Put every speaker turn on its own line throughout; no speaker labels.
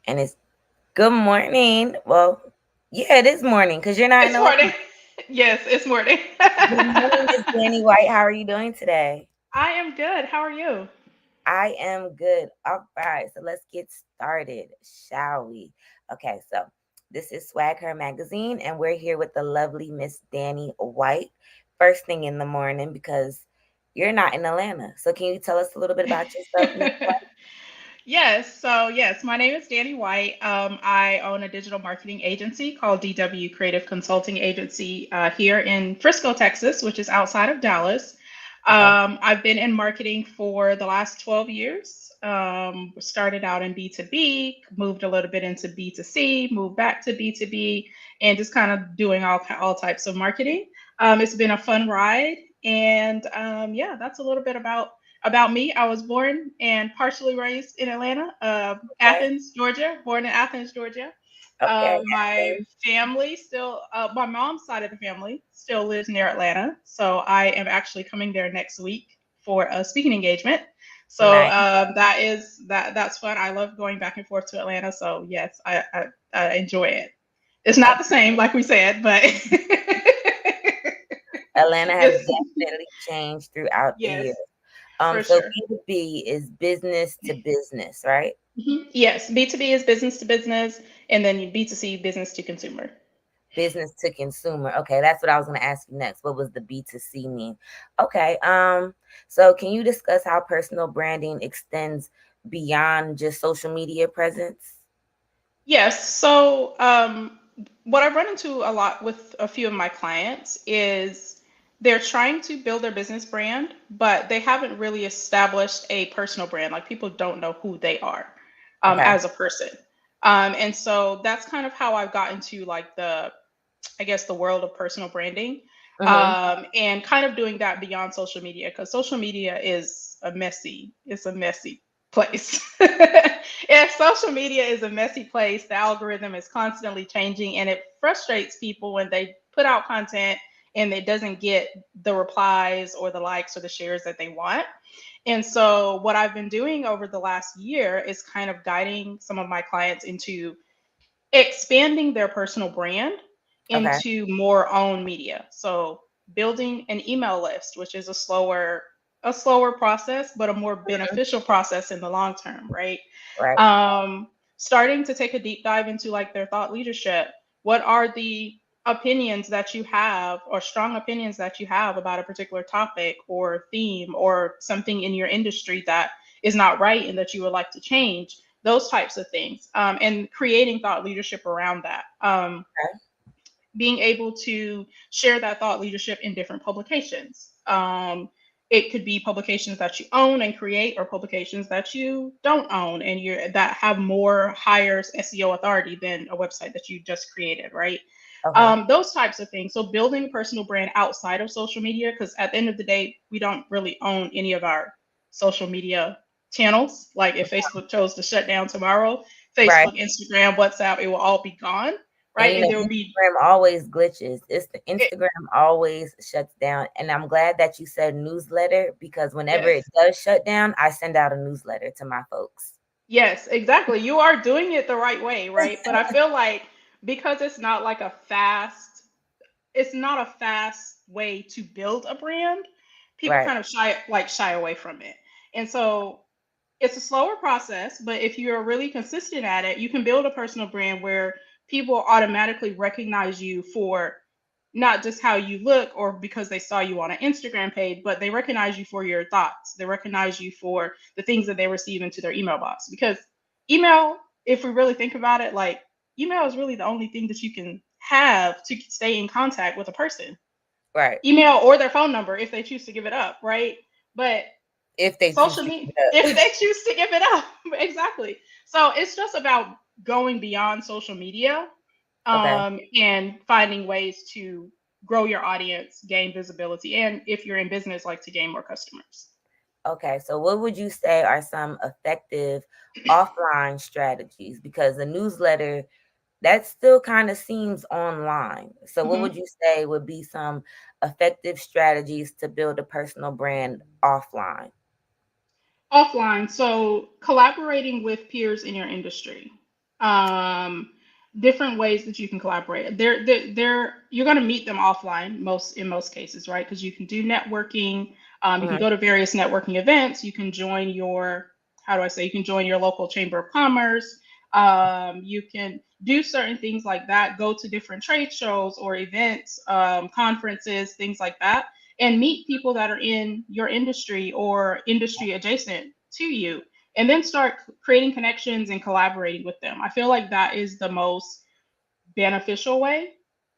And it's good morning. Well, yeah, it is morning because you're not in
It's
Atlanta.
morning. Yes, it's morning.
Good morning, Miss Danny White. How are you doing today?
I am good. How are you?
I am good. All right, so let's get started, shall we? Okay, so this is Swag Her Magazine, and we're here with the lovely Miss Danny White. First thing in the morning because you're not in Atlanta. So can you tell us a little bit about yourself, Miss White?
Yes, my name is Danny White. I own a digital marketing agency called DW Creative Consulting Agency here in Frisco, Texas, which is outside of Dallas.
Okay.
I've been in marketing for the last 12 years. Started out in B2B, moved a little bit into B2C, moved back to B2B, and just kind of doing all types of marketing. It's been a fun ride, and yeah, that's a little bit about me. I was born and partially raised in Atlanta,
Okay.
Athens, Georgia. Born in Athens, Georgia.
Okay.
My family still, my mom's side of the family still lives near Atlanta. So I am actually coming there next week for a speaking engagement. So
Nice.
that's fun. I love going back and forth to Atlanta. So yes, I enjoy it. It's not the
Okay.
same, like we said, but
Atlanta has
it's
definitely changed throughout the
yes,
years.
for
So
sure.
B2B is business to business, right?
Yes, B2B is business to business, and then B2C, business to consumer.
Business to consumer. Okay, that's what I was going to ask you next. What was the B2C mean? Okay. So can you discuss how personal branding extends beyond just social media presence?
Yes. So, what I run into a lot with a few of my clients is they're trying to build their business brand, but they haven't really established a personal brand. Like people don't know who they are
Okay.
as a person. And so that's kind of how I've got into like I guess, the world of personal branding,
Mm-hmm.
and kind of doing that beyond social media because social media it's a messy place. If social media is a messy place, the algorithm is constantly changing, and it frustrates people when they put out content and it doesn't get the replies or the likes or the shares that they want. And so, what I've been doing over the last year is kind of guiding some of my clients into expanding their personal brand
Okay.
into more own media. So building an email list, which is a slower process, but a more
Mhm.
beneficial process in the long term, right?
Right.
Starting to take a deep dive into like their thought leadership. What are the opinions that you have or strong opinions that you have about a particular topic or theme or something in your industry that is not right and that you would like to change, those types of things, and creating thought leadership around that.
Okay.
Being able to share that thought leadership in different publications. It could be publications that you own and create, or publications that you don't own and that have more higher SEO authority than a website that you just created, right?
Okay.
Those types of things. So building a personal brand outside of social media, because at the end of the day, we don't really own any of our social media channels. Like if Facebook chose to shut down tomorrow,
Right.
Facebook, Instagram, WhatsApp, it will all be gone,
And
right? And there will be
Instagram always glitches. It's the
it,
Instagram always shuts down. And I'm glad that you said newsletter because whenever
yes,
it does shut down, I send out a newsletter to my folks.
yes, exactly. You are doing it the right way, right? But I feel like because it's not a fast way to build a brand, people
Right.
kind of shy away from it. And so it's a slower process, but if you're really consistent at it, you can build a personal brand where people automatically recognize you for not just how you look or because they saw you on an Instagram page, but they recognize you for your thoughts. They recognize you for the things that they receive into their email box. Because email, if we really think about it, like email is really the only thing that you can have to stay in contact with a person.
Right.
Email or their phone number if they choose to give it up, right? But
If they choose
social
to
media,
keep it
if
up.
they choose to give it up, exactly. So it's just about going beyond social media,
Okay.
and finding ways to grow your audience, gain visibility, and if you're in business, like to gain more customers.
Okay. So what would you say are some effective offline strategies? Because the newsletter that still kind of seems online. So what would
Mhm.
you say would be some effective strategies to build a personal brand offline?
Offline, so collaborating with peers in your industry. um, different ways that you can collaborate. They're you're going to meet them offline in most cases, right? Because you can do networking. You can
Hmm.
go to various networking events. You can join your how do I say? You can join your local chamber of commerce. You can do certain things like that. Go to different trade shows or events, conferences, things like that, and meet people that are in your industry or industry adjacent to you, and then start creating connections and collaborating with them. I feel like that is the most beneficial way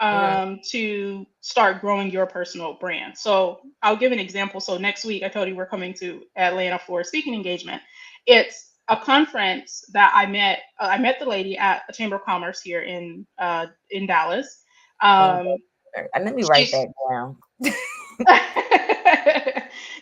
Hmm.
to start growing your personal brand. So I'll give an example. So next week, I told you we're coming to Atlanta for a speaking engagement. It's a conference that I met. I met the lady at a Chamber of Commerce here in Dallas.
Chamber.
Um,
And let me write
she's
that down.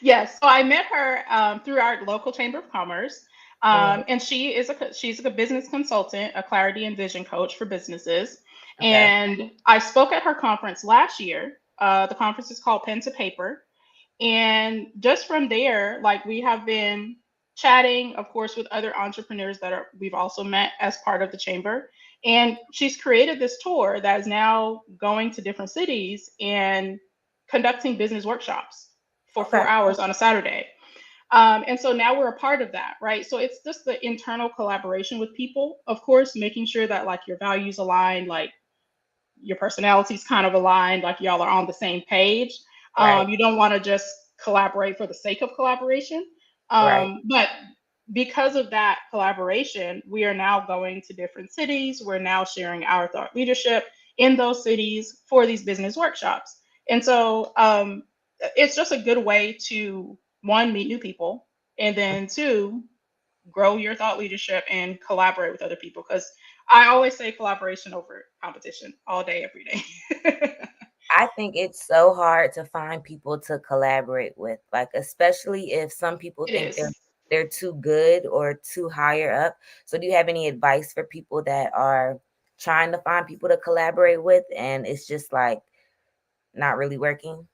yes, so I met her through our local chamber of commerce,
Hmm.
and she's a business consultant, a clarity and vision coach for businesses.
Okay.
And I spoke at her conference last year. The conference is called Pen to Paper, and just from there, like we have been chatting, of course, with other entrepreneurs that we've also met as part of the chamber. And she's created this tour that is now going to different cities and conducting business workshops for
Okay.
4 hours on a Saturday. And so now we're a part of that, right? So it's just the internal collaboration with people, of course, making sure that like your values align, like your personalities kind of aligned, like y'all are on the same page.
Right.
You don't want to just collaborate for the sake of collaboration.
Right.
But because of that collaboration, we are now going to different cities. We're now sharing our thought leadership in those cities for these business workshops. And so it's just a good way to, one, meet new people, and then two, grow your thought leadership and collaborate with other people. Because I always say collaboration over competition all day, every day.
I think it's so hard to find people to collaborate with, like especially if some people
It
think
is.
they're too good or too higher up. So do you have any advice for people that are trying to find people to collaborate with and it's just like not really working?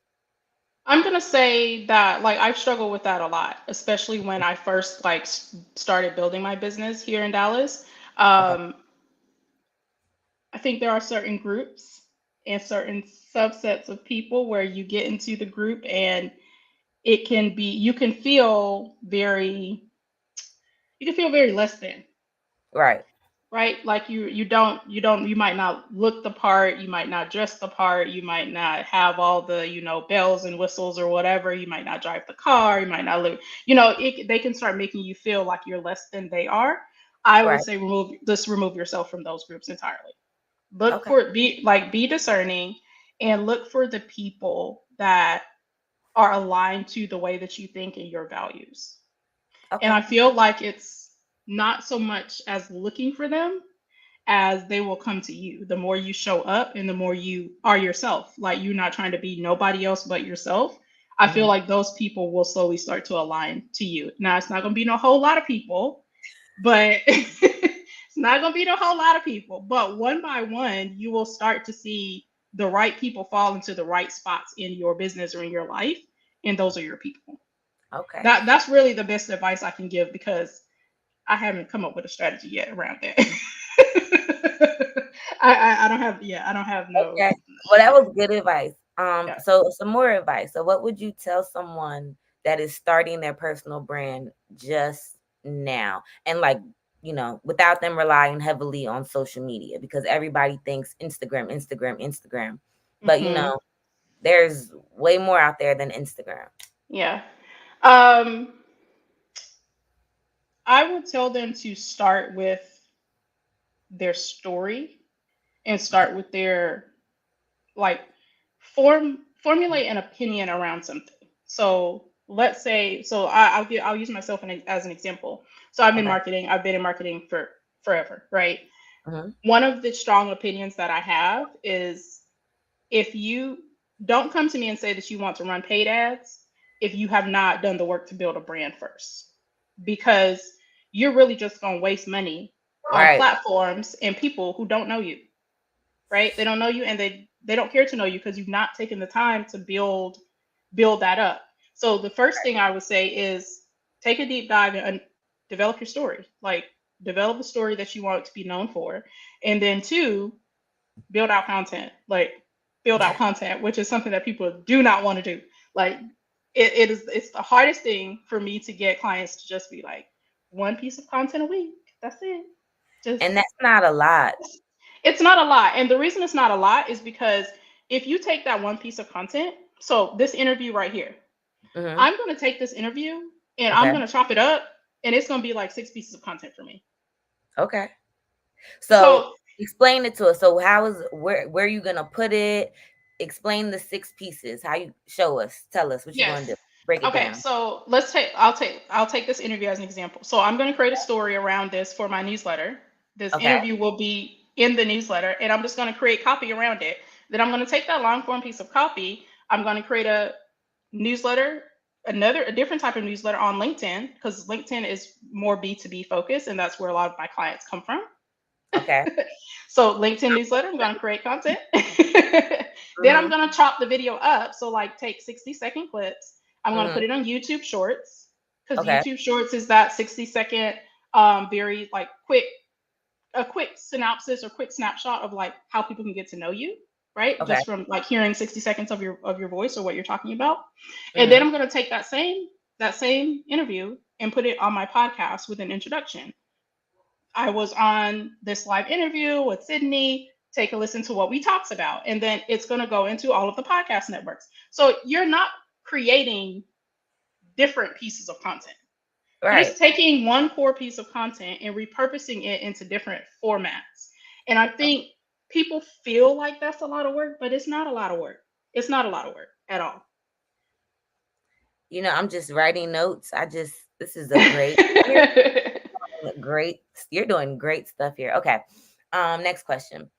I'm gonna say that like I've struggled with that a lot, especially when I first like started building my business here in Dallas.
Okay.
Um, I think there are certain groups and certain subsets of people where you get into the group and it can be you can feel very less than,
Right.
right? Like you might not look the part, you might not dress the part, you might not have all the bells and whistles or whatever, you might not drive the car, you might not live, they can start making you feel like you're less than they are. I would
Right.
say remove yourself from those groups entirely. Look
Okay.
for be discerning and look for the people that are aligned to the way that you think and your values. And
Okay.
I feel like it's not so much as looking for them as they will come to you. The more you show up and the more you are yourself, like you're not trying to be nobody else but yourself, I feel
Hmm.
like those people will slowly start to align to you. Now, it's not going to be no whole lot of people, but it's not going to be no whole lot of people. But one by one, you will start to see the right people fall into the right spots in your business or in your life. And those are your people.
Okay.
That's really the best advice I can give because I haven't come up with a strategy yet around that. I don't have I don't have no
Okay. Well, that
yeah
was good advice.
yeah.
So some more advice. So what would you tell someone that is starting their personal brand just now? And like, without them relying heavily on social media because everybody thinks Instagram, Instagram, Instagram. But
Hmm.
there's way more out there than Instagram.
Yeah. Um, I would tell them to start with their story and
Okay.
start with their like formulate an opinion around something. So let's say, I'll use myself as an example. So
Okay.
I've been in marketing for forever, right?
Hmm.
One of the strong opinions that I have is if you don't come to me and say that you want to run paid ads if you have not done the work to build a brand first, because you're really just going to waste money on
Right.
platforms and people who don't know you, right? They don't know you and they don't care to know you because you've not taken the time to build that up. So the first thing I would say is take a deep dive and develop your story. Like develop a story that you want it to be known for, and then two, build out content. Like build out content, which is something that people do not want to do. Like it's the hardest thing for me to get clients to just be like one piece of content a week. That's it.
And
Just
that's not a lot.
it's not a lot. And the reason it's not a lot is because if you take that one piece of content, so this interview right here,
Hmm.
I'm going to take this interview and I'm
Okay.
going to chop it up and it's going to be like six pieces of content for me.
Okay. So
So,
explain it to us. So how is where are you gonna put it? Explain the six pieces. How you show us? Tell us what you're
yes.
gonna do. Break it
Okay,
down.
so I'll take this interview as an example. So I'm going to create a story around this for my newsletter. This
Okay.
interview will be in the newsletter and I'm just going to create copy around it. Then I'm going to take that long form piece of copy, I'm going to create a newsletter, a different type of newsletter on LinkedIn because LinkedIn is more B2B focused and that's where a lot of my clients come from.
Okay.
So LinkedIn newsletter, I'm going to create content. Then I'm
Mhm.
going to chop the video up. So like take 60-second clips. I'm going to
Mhm.
put it on YouTube Shorts because
Okay.
YouTube Shorts is that 60-second, very like a quick synopsis or quick snapshot of like how people can get to know you, right?
Okay.
Just from like hearing 60 seconds of your voice or what you're talking about. And then
Mhm.
I'm going to take that same interview and put it on my podcast with an introduction. I was on this live interview with Sydney. Take a listen to what we talked about. And then it's going to go into all of the podcast networks. So you're not creating different pieces of content. You're
Right.
just taking one core piece of content and repurposing it into different formats. And I think people feel like that's a lot of work, but it's not a lot of work. It's not a lot of work at all.
I'm just writing notes. This is a great you're doing great. You're doing great stuff here. Okay. Next question.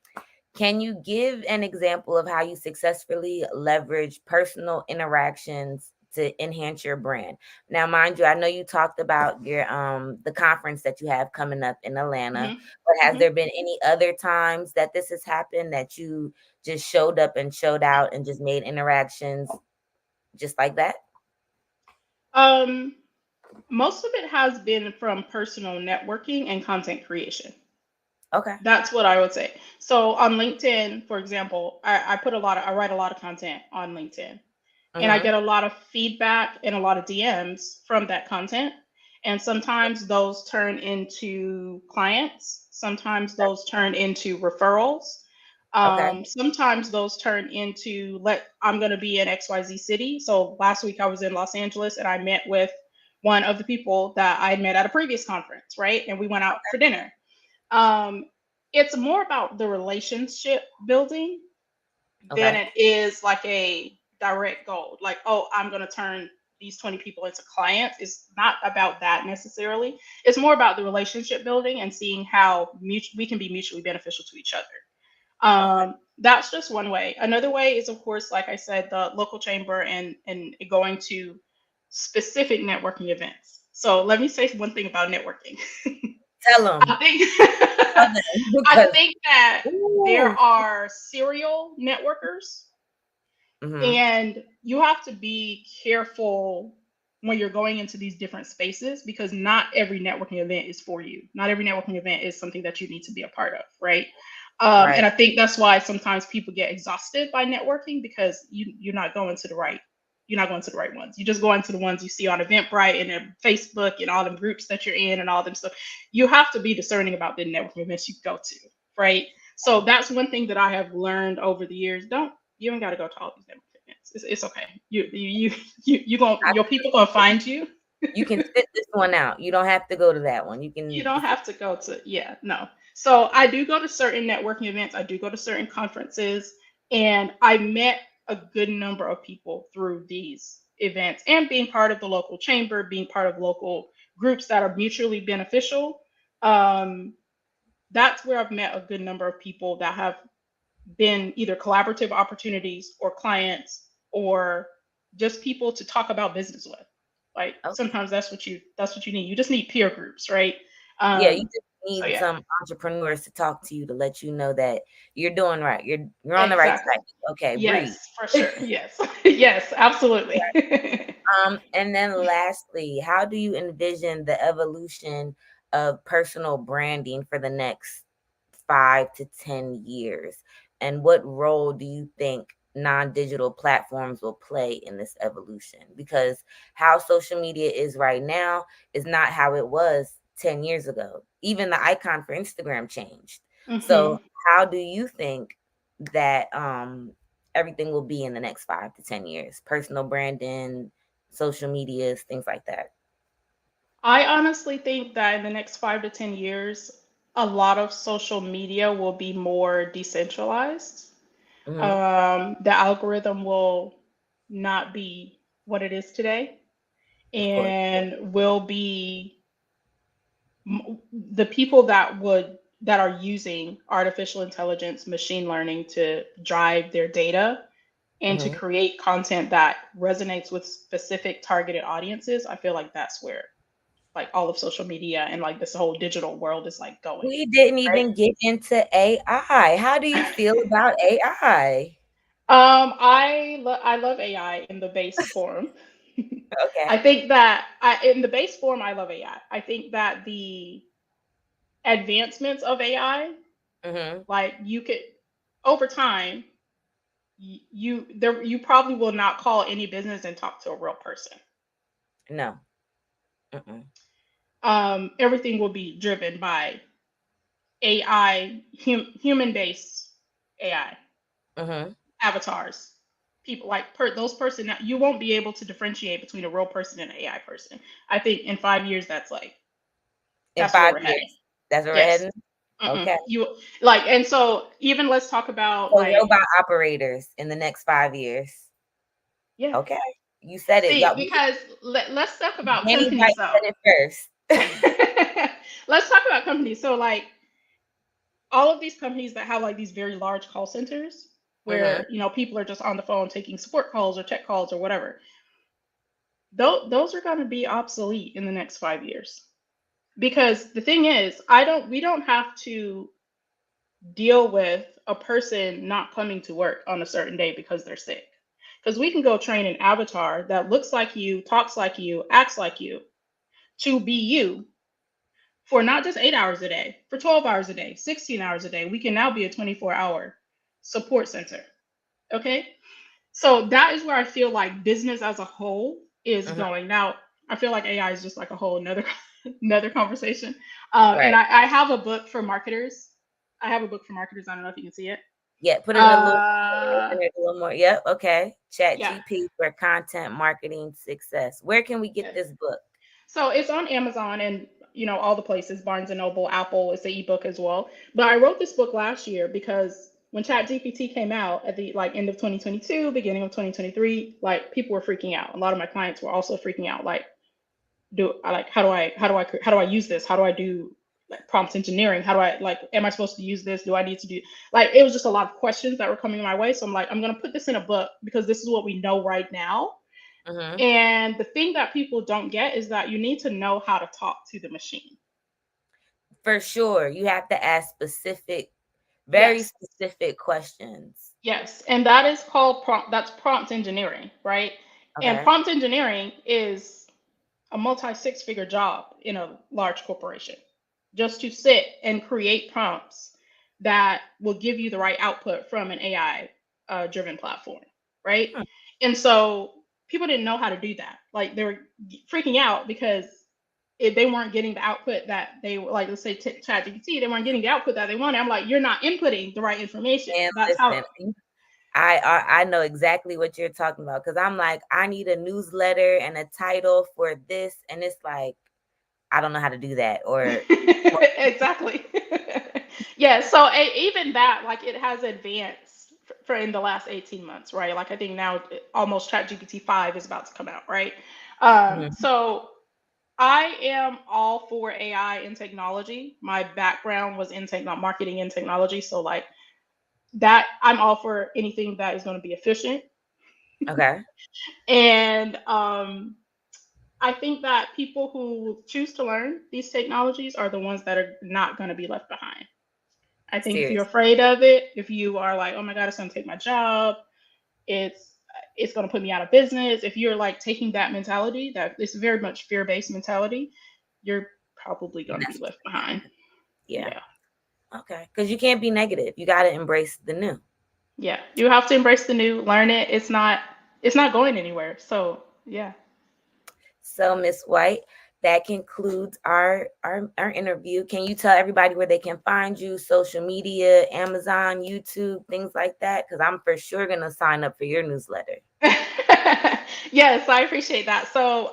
Can you give an example of how you successfully leverage personal interactions to enhance your brand? Now, mind you, I know you talked about your the conference that you have coming up in Atlanta,
Hmm.
but has
Hmm.
there been any other times that this has happened that you just showed up and showed out and just made interactions just like that?
Um, Most of it has been from personal networking and content creation.
Okay.
That's what I would say. So on LinkedIn, for example, I write a lot of content on LinkedIn and I
Mhm.
get a lot of feedback and a lot of DMs from that content. And sometimes those turn into clients, sometimes those turn into referrals.
Okay.
Sometimes those turn into I'm going to be in XYZ city. So last week I was in Los Angeles and I met with one of the people that I had met at a previous conference, right? And we went out for dinner. Um, it's more about the relationship building than
Okay.
it is like a direct goal. Like, oh, I'm going to turn these 20 people into clients. It's not about that necessarily. It's more about the relationship building and seeing how we can be mutually beneficial to each other.
Okay.
That's just one way. Another way is, of course, like I said, the local chamber and going to specific networking events. So let me say one thing about networking.
Tell
I
them.
think
Tell them
I
because
think that there
ooh.
are serial networkers,
Mhm.
and you have to be careful when you're going into these different spaces because not every networking event is for you. Not every networking event is something that you need to be a part of, right?
Right.
And I think that's why sometimes people get exhausted by networking because you're not going to the right ones. You just go into the ones you see on Eventbrite and then Facebook and all the groups that you're in and all them stuff. You have to be discerning about the networking events you go to, right? So that's one thing that I have learned over the years. Don't You ain't got to go to all these networking events. It's okay. You going
I
your people gonna find you.
You can sit this one out. You don't have to go to that one. You
You
can
don't
just
have to go to, yeah, no. So I do go to certain networking events. I do go to certain conferences, and I met a good number of people through these events and being part of the local chamber, being part of local groups that are mutually beneficial. Um, that's where I've met a good number of people that have been either collaborative opportunities or clients or just people to talk about business with. Like
oh,
sometimes that's what you need. You just need peer groups, right?
yeah, you
Um,
just
so
need
yeah,
some entrepreneurs to talk to you to let you know that you're doing right. You're on the right
exactly.
track. Okay, breathe.
Yes, for sure. Yes, yes, absolutely.
And then lastly, how do you envision the evolution? of personal branding for the next 5 to 10 years? And what role do you think non-digital platforms will play in this evolution? Because how social media is right now is not how it was 10 years ago. Even the icon for Instagram changed.
Hmm.
So how do you think that everything will be in the next 5 to 10 years? Personal branding, social medias, things like that.
I honestly think that in the next 5 to 10 years, a lot of social media will be more decentralized.
Hmm.
The algorithm will not be what it is today,
Of course.
and will be the people that are using artificial intelligence, machine learning to drive their data and to
Hmm.
create content that resonates with specific targeted audiences. I feel like that's where like all of social media and like this whole digital world is like going,
We didn't
right?
even get into AI. How do you feel about AI?
I love AI in the base form. I
Okay.
think that in the base form, I love AI. I think that the advancements of AI,
Hmm.
like you could, over time, you probably will not call any business and talk to a real person.
No. Mm-mm.
Everything will be driven by AI, human based AI
Hmm.
avatars. People like those person, you won't be able to differentiate between a real person and an AI person. I think in 5 years,
In
that's where
five
we're heading.
years. That's where we're
Yes.
heading?
Mm-mm.
Okay.
You like, and so even let's talk about
So
like,
robot operators in the next 5 years.
yeah.
Okay. You said it.
See,
Y'all,
because let's talk about
Danny
companies
White
though.
said it first.
Let's talk about companies. So like all of these companies that have like these very large call centers
Hmm.
where people are just on the phone taking support calls or tech calls or whatever. Those are going to be obsolete in the next 5 years. Because the thing is, we don't have to deal with a person not coming to work on a certain day because they're sick. Because we can go train an avatar that looks like you, talks like you, acts like you to be you for not just 8 hours a day, for 12 hours a day, 16 hours a day. We can now be a 24-hour support center. Okay. So that is where I feel like business as a whole is
Hmm.
going. Now, I feel like AI is just like a whole another another conversation.
Right.
And I have a book for marketers. I have a book for marketers. I don't know if you can see it.
Yeah. Put it in a little,
Uh,
open it a little more. Yep. Okay. Chat
yeah,
GP for content marketing success. Where can we get
yeah.
this book?
So it's on Amazon and all the places, Barnes and Noble, Apple. It's the ebook as well. But I wrote this book last year because when ChatGPT came out at the like end of 2022, beginning of 2023, like people were freaking out. A lot of my clients were also freaking out. Like, do I like how do I use this? How do I do like prompt engineering? How do I like am I supposed to use this? Do I need to do like it was just a lot of questions that were coming my way. So I'm like, I'm gonna put this in a book because this is what we know right now.
Hmm.
And the thing that people don't get is that you need to know how to talk to the machine.
For sure. You have to ask specific, very
Yes.
specific questions.
Yes. And that is called that's prompt engineering, right? And
Okay.
prompt engineering is a multi six figure job in a large corporation just to sit and create prompts that will give you the right output from an AI driven platform, right?
Hmm.
And so people didn't know how to do that. Like they were freaking out because if they weren't getting the output that they like, let's say ChatGPT, they weren't getting the output that they wanted. I'm like, you're not inputting the right information.
And
That's how.
listen, I know exactly what you're talking about because I'm like, I need a newsletter and a title for this, and it's like I don't know how to do that. Or
Exactly. Yeah. So even that, like, it has advanced for in the last 18 months, right? Like, I think now almost ChatGPT 5 is about to come out, right?
Mhm.
So I am all for AI and technology. My background was in marketing and technology, so like that, I'm all for anything that is going to be efficient.
Okay,
And I think that people who choose to learn these technologies are the ones that are not going to be left behind. I think if you're
seriously.
afraid of it, if you are like, oh my God, it's going to take my job, it's it's going to put me out of business. If you're like taking that mentality, that it's very much fear-based mentality, you're probably
And
going to be
that's what's
left
gonna
behind.
happen. Yeah.
Yeah.
Okay. Because you can't be negative. You got to embrace the new.
Yeah. You have to embrace the new, learn it. It's not going anywhere. So, yeah.
So, Miss White, that concludes our interview. Can you tell everybody where they can find you, social media, Amazon, YouTube, things like that? Because I'm for sure gonna sign up for your newsletter.
Yes, I appreciate that. So,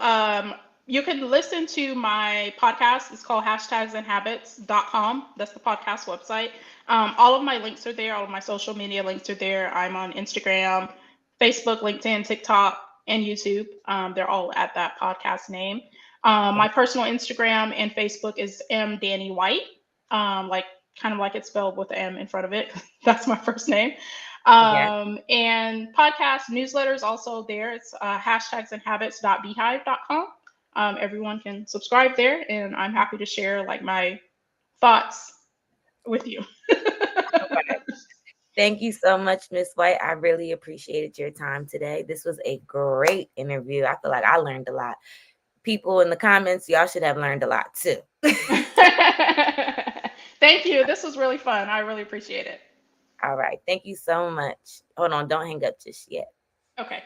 you can listen to my podcast. It's called hashtagsandhabits.com. That's the podcast website. All of my links are there. All of my social media links are there. I'm on Instagram, Facebook, LinkedIn, TikTok, and YouTube. They're all at that podcast name. My personal Instagram and Facebook is M Danny White, like kind of like it's spelled with the M in front of it. That's my first name.
Okay.
And podcast newsletters also there. It's hashtagsandhabits.beehive.com. Everyone can subscribe there, and I'm happy to share like my thoughts with you.
All right. Thank you so much, Miss White. I really appreciated your time today. This was a great interview. I feel like I learned a lot. People in the comments, y'all should have learned a lot too.
Thank you. This was really fun. I really appreciate it.
All right. Thank you so much. Hold on. Don't hang up just yet.
Okay.